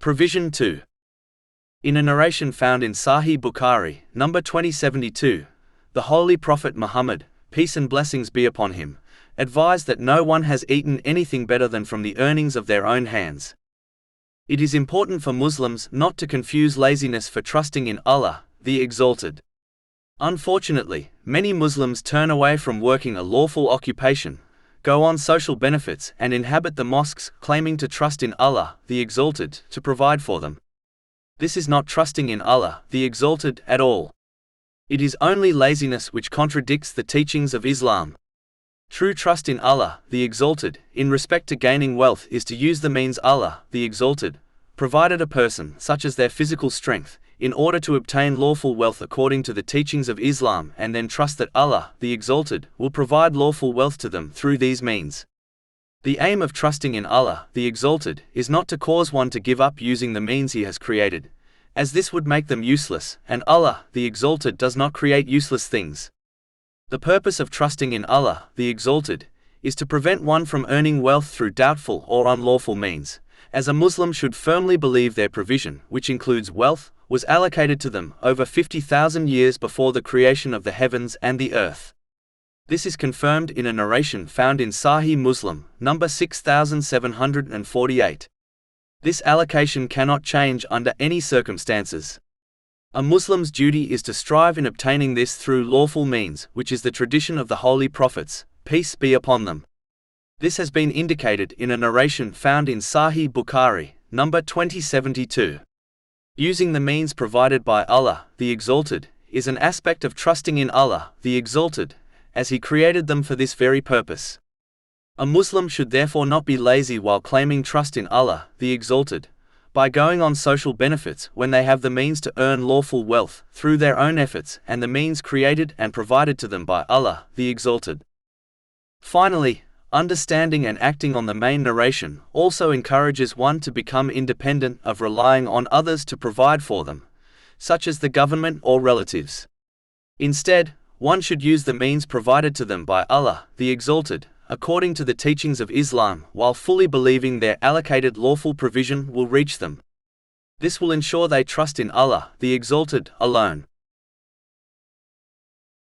Provision 2. In a narration found in Sahih Bukhari, number 2072, the Holy Prophet Muhammad, peace and blessings be upon him, advised that no one has eaten anything better than from the earnings of their own hands. It is important for Muslims not to confuse laziness for trusting in Allah, the Exalted. Unfortunately, many Muslims turn away from working a lawful occupation, go on social benefits and inhabit the mosques claiming to trust in Allah, the Exalted, to provide for them. This is not trusting in Allah, the Exalted, at all. It is only laziness which contradicts the teachings of Islam. True trust in Allah, the Exalted, in respect to gaining wealth is to use the means Allah, the Exalted, provided a person, such as their physical strength, in order to obtain lawful wealth according to the teachings of Islam, and then trust that Allah, the Exalted, will provide lawful wealth to them through these means. The aim of trusting in Allah, the Exalted, is not to cause one to give up using the means He has created, as this would make them useless, and Allah, the Exalted, does not create useless things. The purpose of trusting in Allah, the Exalted, is to prevent one from earning wealth through doubtful or unlawful means, as a Muslim should firmly believe their provision, which includes wealth, was allocated to them over 50,000 years before the creation of the heavens and the earth. This is confirmed in a narration found in Sahih Muslim, number 6748. This allocation cannot change under any circumstances. A Muslim's duty is to strive in obtaining this through lawful means, which is the tradition of the Holy Prophets, peace be upon them. This has been indicated in a narration found in Sahih Bukhari, number 2072. Using the means provided by Allah, the Exalted, is an aspect of trusting in Allah, the Exalted, as He created them for this very purpose. A Muslim should therefore not be lazy while claiming trust in Allah, the Exalted, by going on social benefits when they have the means to earn lawful wealth through their own efforts and the means created and provided to them by Allah, the Exalted. Finally, understanding and acting on the main narration also encourages one to become independent of relying on others to provide for them, such as the government or relatives. Instead, one should use the means provided to them by Allah, the Exalted, according to the teachings of Islam, while fully believing their allocated lawful provision will reach them. This will ensure they trust in Allah, the Exalted, alone.